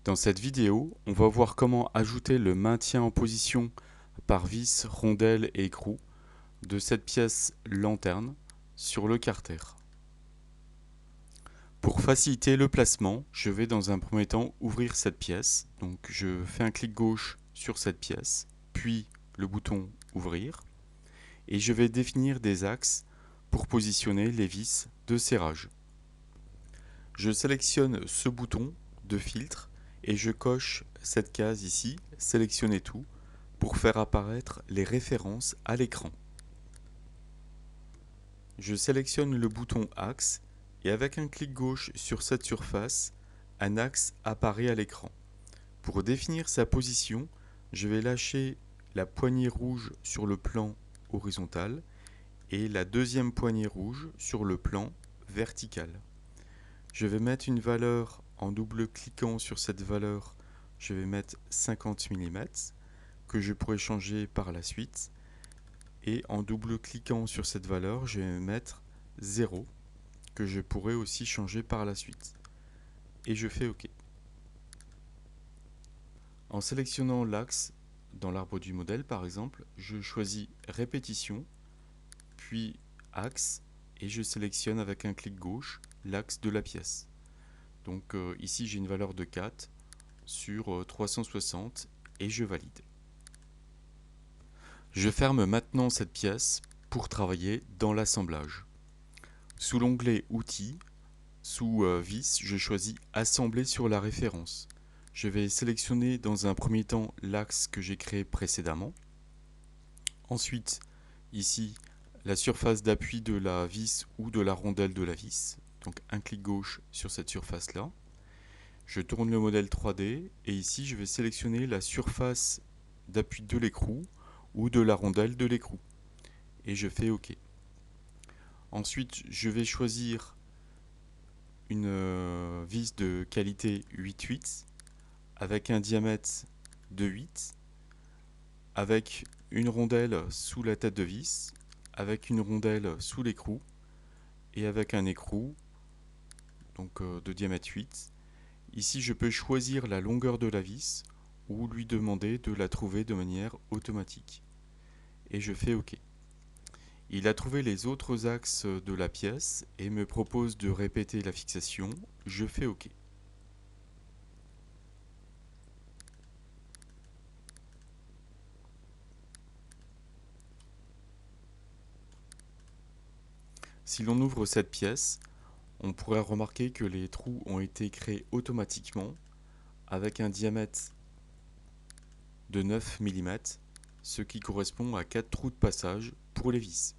Dans cette vidéo, on va voir comment ajouter le maintien en position par vis, rondelle et écrou de cette pièce lanterne sur le carter. Pour faciliter le placement, je vais dans un premier temps ouvrir cette pièce. Donc je fais un clic gauche sur cette pièce, puis le bouton ouvrir, et je vais définir des axes pour positionner les vis de serrage. Je sélectionne ce bouton de filtre et je coche cette case ici, sélectionner tout, pour faire apparaître les références à l'écran. Je sélectionne le bouton axe et avec un clic gauche sur cette surface, un axe apparaît à l'écran. Pour définir sa position, je vais lâcher la poignée rouge sur le plan horizontal et la deuxième poignée rouge sur le plan vertical. Je vais mettre une valeur en double-cliquant sur cette valeur, je vais mettre 50 mm que je pourrais changer par la suite. Et en double-cliquant sur cette valeur, je vais mettre 0 que je pourrais aussi changer par la suite. Et je fais OK. En sélectionnant l'axe dans l'arbre du modèle par exemple, je choisis répétition, puis axe et je sélectionne avec un clic gauche l'axe de la pièce. Donc ici j'ai une valeur de 4 sur 360 et je valide. Je ferme maintenant cette pièce pour travailler dans l'assemblage. Sous l'onglet Outils, sous Vis, je choisis Assembler sur la référence. Je vais sélectionner dans un premier temps l'axe que j'ai créé précédemment. Ensuite, ici, la surface d'appui de la vis ou de la rondelle de la vis. Donc un clic gauche sur cette surface-là. Je tourne le modèle 3D et ici je vais sélectionner la surface d'appui de l'écrou ou de la rondelle de l'écrou. Et je fais OK. Ensuite, je vais choisir une vis de qualité 8/8 avec un diamètre de 8, avec une rondelle sous la tête de vis, avec une rondelle sous l'écrou et avec un écrou donc de diamètre 8. Ici, je peux choisir la longueur de la vis ou lui demander de la trouver de manière automatique. Et je fais OK. Il a trouvé les autres axes de la pièce et me propose de répéter la fixation. Je fais OK. Si l'on ouvre cette pièce, on pourrait remarquer que les trous ont été créés automatiquement avec un diamètre de 9 mm, ce qui correspond à 4 trous de passage pour les vis.